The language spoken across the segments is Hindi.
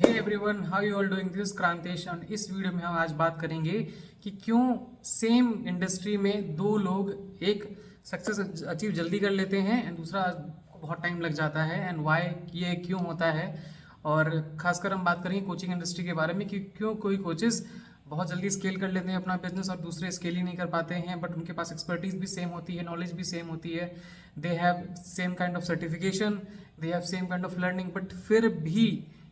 Hey everyone, how you all doing? This Krantesh. इस वीडियो में हम आज बात करेंगे कि क्यों सेम इंडस्ट्री में दो लोग एक सक्सेस अचीव जल्दी कर लेते हैं एंड दूसरा को बहुत टाइम लग जाता है, एंड वाई ये क्यों होता है। और खासकर हम बात करेंगे कोचिंग इंडस्ट्री के बारे में कि क्यों कोई कोचेस बहुत जल्दी स्केल कर लेते हैं अपना बिजनेस और दूसरे स्केल ही नहीं कर पाते हैं, बट उनके पास एक्सपर्टीज भी सेम होती है, नॉलेज भी सेम होती है, they have same kind of certification, they have same kind of learning, but फिर भी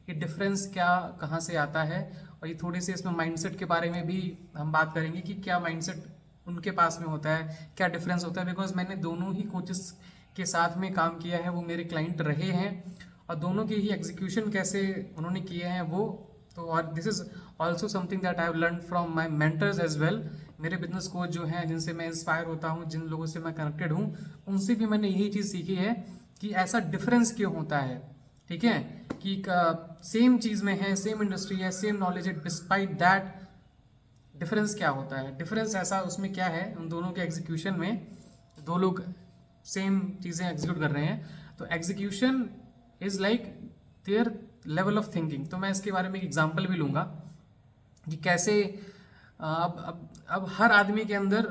ये डिफरेंस क्या कहाँ से आता है। और ये थोड़ी सी इसमें माइंडसेट के बारे में भी हम बात करेंगे कि क्या माइंडसेट उनके पास में होता है, क्या डिफरेंस होता है। बिकॉज मैंने दोनों ही कोचेस के साथ में काम किया है, वो मेरे क्लाइंट रहे हैं और दोनों के ही एग्जीक्यूशन कैसे उन्होंने किए हैं वो तो। और this is also something that I have learn from my mentors as well. मेरे बिजनेस कोच जो हैं, जिनसे मैं इंस्पायर होता हूँ, जिन लोगों से मैं कनेक्टेड हूँ, उनसे भी मैंने यही चीज़ सीखी है कि ऐसा डिफरेंस क्यों होता है। ठीक है कि सेम चीज़ में है, सेम इंडस्ट्री है, सेम नॉलेज है, डिस्पाइट दैट डिफरेंस क्या होता है। डिफरेंस ऐसा उसमें क्या है उन दोनों के एग्जीक्यूशन में। दो लोग सेम चीज़ें एग्जीक्यूट कर रहे हैं तो execution is like their level of thinking. तो मैं इसके बारे में एक एग्जांपल भी लूँगा कि कैसे अब हर आदमी के अंदर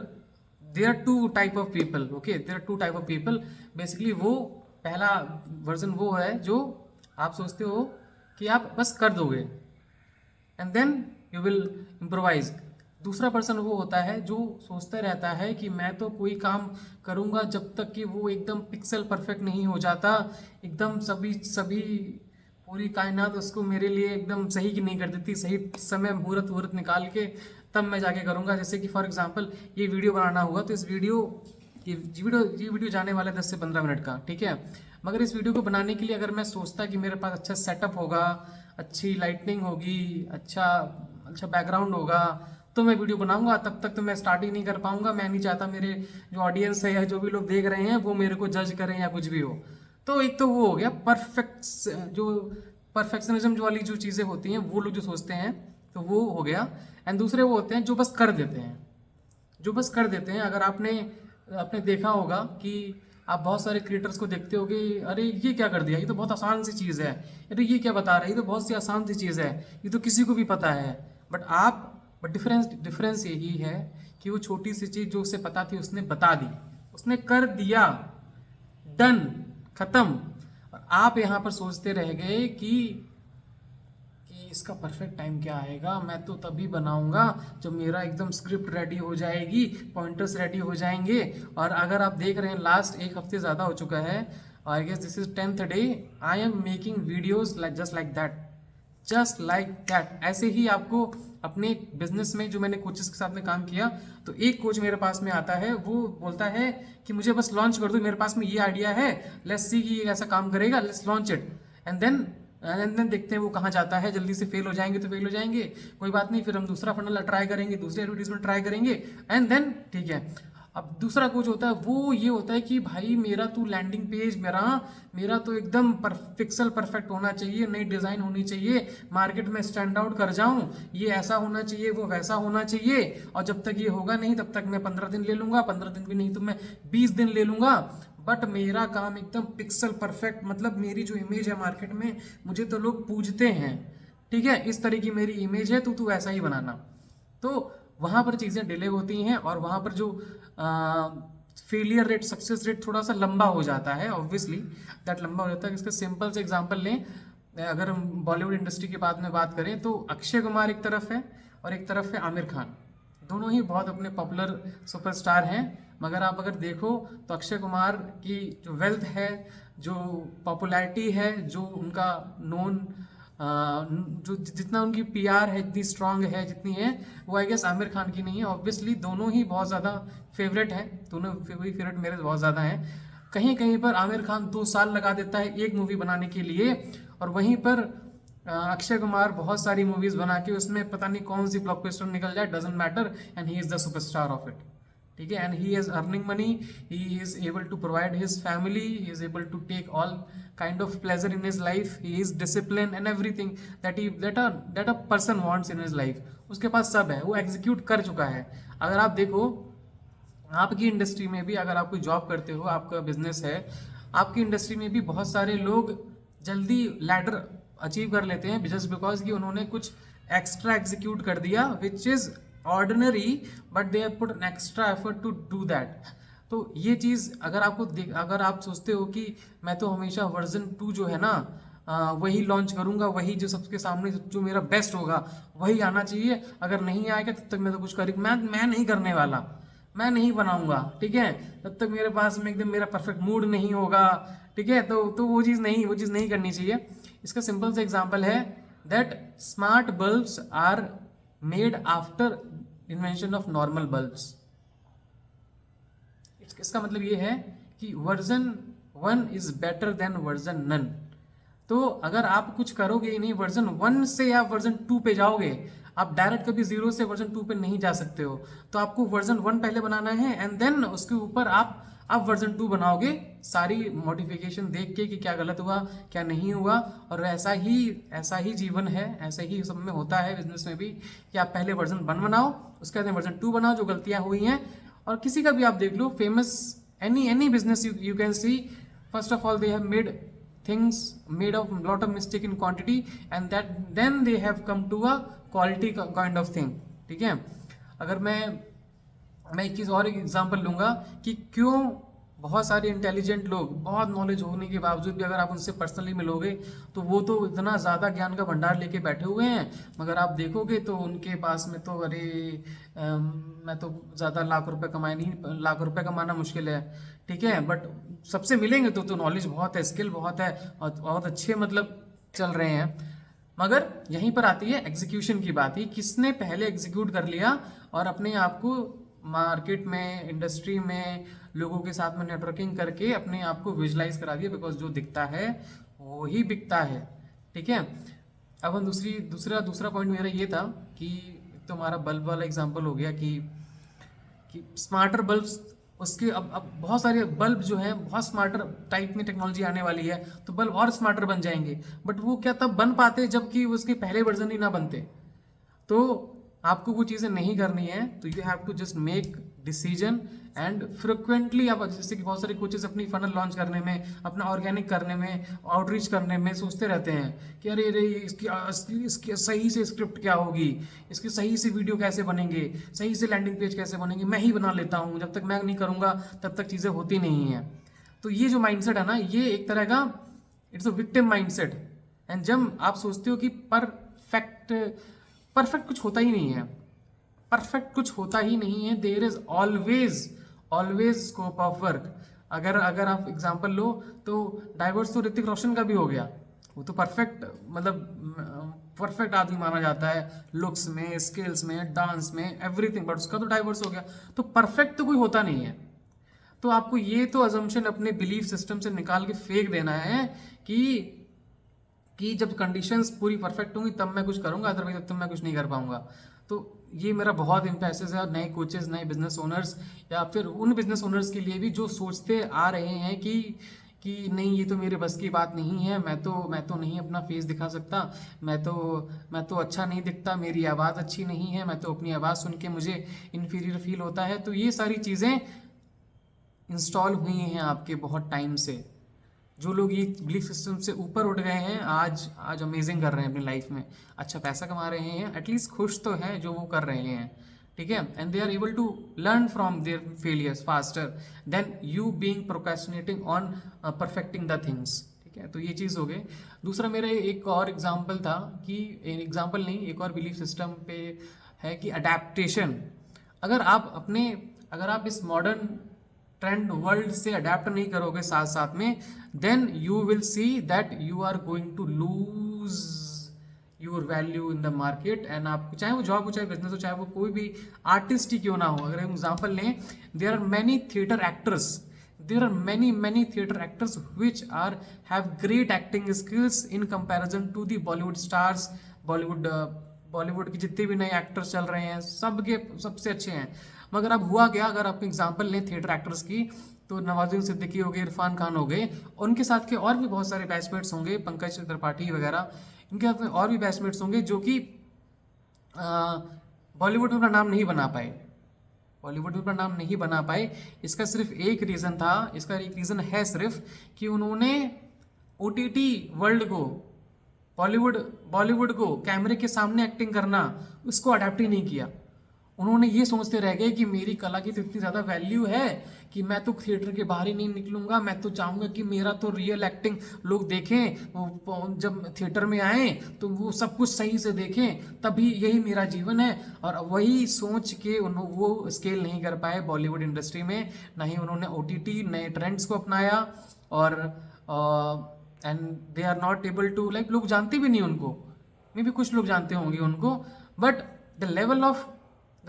there are two type of people. Okay, there are two type of people. Basically वो पहला वर्जन वो है जो आप सोचते हो कि आप बस कर दोगे and then you will improvise. दूसरा पर्सन वो होता है जो सोचता रहता है कि मैं तो कोई काम करूँगा जब तक कि वो एकदम पिक्सल परफेक्ट नहीं हो जाता, एकदम सभी सभी पूरी कायनात उसको मेरे लिए एकदम सही की नहीं कर देती, सही समय मुहूर्त वहूर्त निकाल के तब मैं जाके करूँगा। जैसे कि फॉर एग्जांपल ये वीडियो बनाना हुआ तो इस वीडियो जाने वाला है 10 से 15 मिनट का, ठीक है। मगर इस वीडियो को बनाने के लिए अगर मैं सोचता कि मेरे पास अच्छा सेटअप होगा, अच्छी लाइटनिंग होगी, अच्छा अच्छा बैकग्राउंड होगा, तो मैं वीडियो बनाऊंगा। तब तक तो मैं स्टार्ट ही नहीं कर पाऊंगा। मैं नहीं चाहता मेरे जो ऑडियंस है या जो भी लोग देख रहे हैं वो मेरे को जज करें या कुछ भी हो। तो एक तो वो हो गया जो परफेक्शनिज्म जो वाली जो चीज़ें होती हैं वो लोग जो सोचते हैं, तो वो हो गया। एंड दूसरे वो होते हैं जो बस कर देते हैं, जो बस कर देते हैं। अगर आपने आपने देखा होगा कि आप बहुत सारे क्रिएटर्स को देखते होगे, अरे ये क्या कर दिया, ये तो बहुत आसान सी चीज़ है, अरे ये क्या बता रहे हैं, ये तो बहुत सी आसान सी चीज़ है, ये तो किसी को भी पता है। बट डिफरेंस यही है कि वो छोटी सी चीज़ जो उसे पता थी उसने बता दी, उसने कर दिया, डन, खत्म। और आप यहाँ पर सोचते रह गए कि इसका परफेक्ट टाइम क्या आएगा, मैं तो तभी बनाऊंगा जब मेरा एकदम स्क्रिप्ट रेडी हो जाएगी, पॉइंटर्स रेडी हो जाएंगे। और अगर आप देख रहे हैं लास्ट एक हफ्ते ज़्यादा हो चुका है, I guess this is 10th day, I am making videos just like that, just like that. ऐसे ही आपको अपने बिजनेस में, जो मैंने कोचेस के साथ में काम किया, तो एक कोच मेरे पास में आता है, वो बोलता है कि मुझे बस लॉन्च कर दो, मेरे पास में ये आइडिया है, लेट्स सी कि ये ऐसा काम करेगा, let's launch it. And then देखते हैं वो कहाँ जाता है। जल्दी से फेल हो जाएंगे तो फेल हो जाएंगे, कोई बात नहीं, फिर हम दूसरा फनल ट्राई करेंगे, दूसरे एडवर्टीजमेंट ट्राई करेंगे, एंड देन ठीक है। अब दूसरा कोच होता है, वो ये होता है कि भाई मेरा तो लैंडिंग पेज, मेरा तो एकदम पिक्सल परफेक्ट होना चाहिए, नई डिज़ाइन होनी चाहिए, मार्केट में स्टैंड आउट कर जाऊं, ये ऐसा होना चाहिए, वो वैसा होना चाहिए। और जब तक ये होगा नहीं तब तक मैं 15 दिन ले लूंगा, 15 दिन भी नहीं तो मैं 20 दिन ले लूंगा, बट मेरा काम एकदम पिक्सल परफेक्ट, मतलब मेरी जो इमेज है मार्केट में, मुझे तो लोग पूजते हैं, ठीक है, इस तरह की मेरी इमेज है, तू ऐसा ही बनाना। तो वहाँ पर चीज़ें डिले होती हैं और वहाँ पर जो फेलियर रेट, सक्सेस रेट थोड़ा सा लंबा हो जाता है, ऑब्वियसली दैट लंबा हो जाता है। इसका सिंपल से एग्जांपल लें, अगर हम बॉलीवुड इंडस्ट्री के बाद में बात करें तो अक्षय कुमार एक तरफ है और एक तरफ है आमिर खान। दोनों ही बहुत अपने पॉपुलर सुपरस्टार हैं, मगर आप अगर देखो तो अक्षय कुमार की जो वेल्थ है, जो पॉपुलैरिटी है, जो उनका नोन जो जितना उनकी पीआर है, इतनी स्ट्रांग है जितनी है, वो आई गेस आमिर खान की नहीं है। ऑब्वियसली दोनों ही बहुत ज़्यादा फेवरेट हैं, दोनों फेवरेट मेरे बहुत ज़्यादा हैं। कहीं कहीं पर आमिर खान 2 साल लगा देता है एक मूवी बनाने के लिए, और वहीं पर अक्षय कुमार बहुत सारी मूवीज़ बना के उसमें पता नहीं कौन सी ब्लॉकबस्टर निकल जाए, doesn't matter, and he is the superstar of it. ठीक है, and he is earning money, he is able to provide his family, he is able to take all kind of pleasure in his life, he is discipline and everything that a person wants in his life. उसके पास सब है, वो एग्जीक्यूट कर चुका है। अगर आप देखो आपकी इंडस्ट्री में भी, अगर आप कोई जॉब करते हो, आपका बिजनेस है, आपकी इंडस्ट्री में भी बहुत सारे लोग जल्दी लैडर अचीव कर लेते हैं जस्ट बिकॉज कि उन्होंने कुछ एक्स्ट्रा एग्जीक्यूट कर दिया which is ordinary, but they have put an extra effort to do that. तो ये चीज़ अगर आप सोचते हो कि मैं तो हमेशा वर्जन 2 जो है ना वही लॉन्च करूंगा, वही जो सबके सामने जो मेरा बेस्ट होगा वही आना चाहिए, अगर नहीं आएगा तब तक मैं तो कुछ मैं नहीं करने वाला, मैं नहीं बनाऊंगा, ठीक है, तब तक मेरे पास में एकदम मेरा परफेक्ट मूड नहीं होगा, ठीक है। तो वो चीज़ नहीं करनी चाहिए। इसका सिंपल सा एग्जांपल है that smart bulbs are made after invention of normal bulbs. इसका मतलब ये है कि version 1 is better than version 9। तो अगर आप कुछ करोगे ही नहीं, वर्जन 1 से आप वर्जन 2 पे जाओगे, आप डायरेक्ट कभी 0 से वर्जन 2 पे नहीं जा सकते हो। तो आपको वर्जन 1 पहले बनाना है एंड देन उसके ऊपर आप वर्जन 2 बनाओगे, सारी मॉडिफिकेशन देख के कि क्या गलत हुआ क्या नहीं हुआ। और ऐसा ही जीवन है, ऐसा ही सब में होता है, बिजनेस में भी, कि आप पहले वर्जन 1 बनाओ, उसके बाद वर्जन 2 बनाओ जो गलतियां हुई हैं। और किसी का भी आप देख लो, famous any business you can see, first of all they have made things made of lot of mistake in quantity and that then they have come to a quality kind of thing, ठीक है। अगर मैं एक चीज़ और एग्जांपल लूँगा कि क्यों बहुत सारे इंटेलिजेंट लोग, बहुत नॉलेज होने के बावजूद भी अगर आप उनसे पर्सनली मिलोगे तो वो तो इतना ज़्यादा ज्ञान का भंडार लेके बैठे हुए हैं, मगर आप देखोगे तो उनके पास में तो मैं तो ज़्यादा लाख रुपए कमाना मुश्किल है, ठीक है। बट सबसे मिलेंगे तो नॉलेज बहुत है, स्किल बहुत है और बहुत अच्छे मतलब चल रहे हैं। मगर यहीं पर आती है एग्जीक्यूशन की बात, ही किसने पहले एग्जीक्यूट कर लिया और अपने आप को मार्केट में, इंडस्ट्री में, लोगों के साथ में नेटवर्किंग करके अपने आप को विजुलाइज करा दिया, बिकॉज जो दिखता है वो ही बिकता है, ठीक है। अब हम दूसरा पॉइंट मेरा ये था कि तुम्हारा बल्ब वाला एग्जांपल हो गया कि स्मार्टर बल्ब्स, उसके अब बहुत सारे बल्ब जो हैं बहुत स्मार्टर टाइप में टेक्नोलॉजी आने वाली है, तो बल्ब और स्मार्टर बन जाएंगे। बट वो क्या तब बन पाते जबकि उसके पहले वर्जन ही ना बनते। तो आपको वो चीज़ें नहीं करनी है, तो you have to just make decision and frequently आप, जैसे कि बहुत सारे कोचेस अपनी फनल लॉन्च करने में, अपना ऑर्गेनिक करने में, आउटरीच करने में सोचते रहते हैं कि अरे इसकी सही से स्क्रिप्ट क्या होगी, इसकी सही से वीडियो कैसे बनेंगे, सही से लैंडिंग पेज कैसे बनेंगे, मैं ही बना लेता हूँ, जब तक मैं नहीं करूँगा तब तक चीज़ें होती नहीं हैं। तो ये जो माइंडसेट है ना, ये एक तरह का it's a victim mindset. And जब आप सोचते हो कि परफेक्ट कुछ होता ही नहीं है, परफेक्ट कुछ होता ही नहीं है, there is always scope of work. अगर आप एग्जांपल लो तो डाइवर्स तो ऋतिक रोशन का भी हो गया, वो तो परफेक्ट मतलब परफेक्ट आदमी माना जाता है, लुक्स में, स्किल्स में, डांस में, एवरीथिंग, बट उसका तो डाइवर्स हो गया। तो परफेक्ट तो कोई होता नहीं है। तो आपको ये तो अजम्पशन अपने बिलीफ सिस्टम से निकाल के फेंक देना है कि जब कंडीशंस पूरी परफेक्ट होंगी तब मैं कुछ करूंगा, अदरवाइज तब तक मैं कुछ नहीं कर पाऊंगा। तो ये मेरा बहुत इम्पैसेस है नए कोचेस, नए बिजनेस ओनर्स, या फिर उन बिजनेस ओनर्स के लिए भी जो सोचते आ रहे हैं कि नहीं ये तो मेरे बस की बात नहीं है, मैं तो नहीं अपना फेस दिखा सकता, मैं तो अच्छा नहीं दिखता, मेरी आवाज़ अच्छी नहीं है, मैं तो अपनी आवाज़ सुन के मुझे इन्फीरियर फील होता है। तो ये सारी चीज़ें इंस्टॉल हुई हैं आपके बहुत टाइम से। जो लोग ये बिलीफ सिस्टम से ऊपर उठ गए हैं, आज अमेजिंग कर रहे हैं अपनी लाइफ में, अच्छा पैसा कमा रहे हैं, एटलीस्ट खुश तो हैं जो वो कर रहे हैं, ठीक है। And they are able to learn from their failures faster than you being procrastinating on perfecting the things, ठीक है। तो ये चीज़ हो गई। दूसरा मेरा एक और एग्जाम्पल था कि एग्जाम्पल नहीं, एक और बिलीफ सिस्टम पे है कि अडेप्टेशन। अगर आप इस मॉडर्न ट्रेंड वर्ल्ड से अडेप्ट नहीं करोगे साथ साथ में, then you will see that you are going to lose your value in the market. And आप चाहे वो जॉब हो, चाहे बिजनेस हो, चाहे वो कोई भी आर्टिस्ट ही क्यों ना हो, अगर हम एग्जाम्पल लें, there are many theatre actors which have great acting skills in comparison to the Bollywood stars। Bollywood के जितने भी नए एक्टर्स चल रहे हैं सबके सबसे अच्छे हैं। मगर अब हुआ क्या, अगर आप एग्जांपल लें थिएटर एक्टर्स की, तो नवाजुद्दीन सिद्दीकी हो गए, इरफान खान हो गए, उनके साथ के और भी बहुत सारे बैचमेट्स होंगे, पंकज त्रिपाठी वगैरह, इनके साथ में और भी बैचमेट्स होंगे जो कि बॉलीवुड में अपना नाम नहीं बना पाए। इसका सिर्फ एक रीज़न था, इसका एक रीज़न है सिर्फ कि उन्होंने OTT वर्ल्ड को बॉलीवुड को कैमरे के सामने एक्टिंग करना, उसको अडेप्ट ही नहीं किया। उन्होंने ये सोचते रह गए कि मेरी कला की तो इतनी ज़्यादा वैल्यू है कि मैं तो थिएटर के बाहर ही नहीं निकलूंगा, मैं तो चाहूँगा कि मेरा तो रियल एक्टिंग लोग देखें, वो जब थिएटर में आए तो वो सब कुछ सही से देखें, तभी यही मेरा जीवन है। और वही सोच के वो स्केल नहीं कर पाए बॉलीवुड इंडस्ट्री में, ना ही उन्होंने OTT नए ट्रेंड्स को अपनाया, और and they are not able to like, लोग जानते भी नहीं उनको, मे भी कुछ लोग जानते होंगे उनको, but the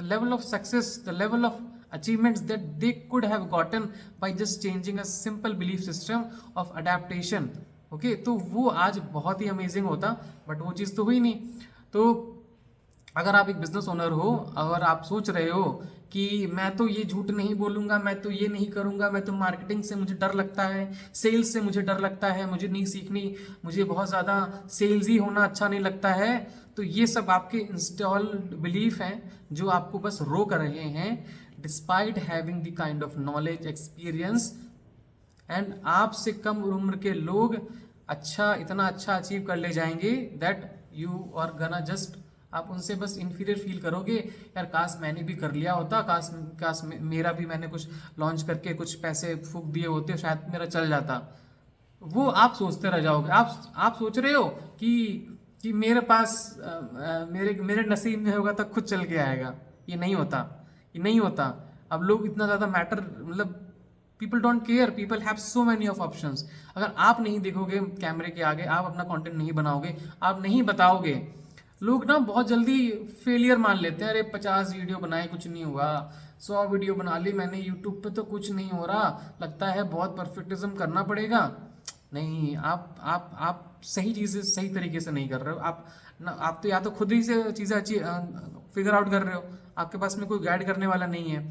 level of success, the level of achievements that they could have gotten by just changing a simple belief system of adaptation, okay, तो वो आज बहुत ही अमेजिंग होता, बट वो चीज़ तो हुई नहीं। तो अगर आप एक बिजनेस ओनर हो, अगर आप सोच रहे हो कि मैं तो ये झूठ नहीं बोलूँगा, मैं तो ये नहीं करूँगा, मैं तो मार्केटिंग से मुझे डर लगता है, सेल्स से मुझे डर लगता है, मुझे नहीं सीखनी, मुझे बहुत ज़्यादा सेल्स ही होना अच्छा नहीं लगता है, तो ये सब आपके इंस्टॉल्ड बिलीफ हैं जो आपको बस रोक रहे हैं despite having the kind of knowledge, experience, and आपसे कम उम्र के लोग इतना अच्छा अचीव कर ले जाएंगे that you are gonna just, आप उनसे बस इन्फीरियर फील करोगे, यार काश मैंने भी कर लिया होता, काश मेरा भी, मैंने कुछ लॉन्च करके कुछ पैसे फूक दिए होते, शायद मेरा चल जाता। वो आप सोचते रह जाओगे। आप सोच रहे हो कि मेरे पास मेरे नसीब में होगा तो खुद चल के आएगा। ये नहीं होता। अब लोग इतना ज़्यादा मैटर, मतलब people don't care, people have so many of options. अगर आप नहीं देखोगे कैमरे के आगे, आप अपना कंटेंट नहीं बनाओगे, आप नहीं बताओगे, लोग ना बहुत जल्दी फेलियर मान लेते हैं। अरे 50 वीडियो बनाए कुछ नहीं हुआ, 100 वीडियो बना ली मैंने यूट्यूब पे तो कुछ नहीं हो रहा, लगता है बहुत परफेक्टिज्म करना पड़ेगा। नहीं, आप सही चीज़ें सही तरीके से नहीं कर रहे हो। आप तो या तो खुद ही से चीज़ें अच्छी फिगर आउट कर रहे हो, आपके पास में कोई गाइड करने वाला नहीं है,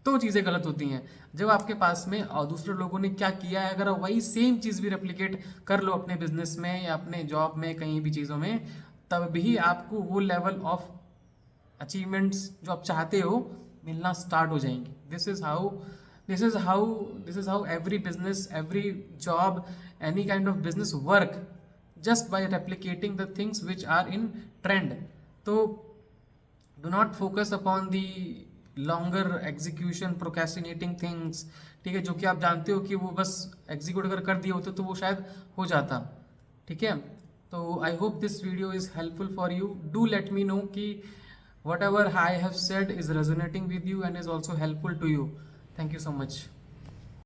तो चीज़ें गलत होती हैं। जब आपके पास में और दूसरे लोगों ने क्या किया है, अगर वही सेम चीज़ भी रेप्लिकेट कर लो अपने बिजनेस में या अपने जॉब में, कहीं भी चीज़ों में, तब भी आपको वो लेवल ऑफ अचीवमेंट्स जो आप चाहते हो मिलना स्टार्ट हो जाएंगे। This is how every business, every job, any kind of business work, just by replicating the things which are in trend. तो do not focus upon the longer execution procrastinating things, ठीक है, जो कि आप जानते हो कि वो बस एग्जीक्यूट अगर कर दिए होते तो वो शायद हो जाता। ठीक है, तो I hope this video is helpful for you. Do let me know कि whatever I have said is resonating with you and is also helpful to you. Thank you so much.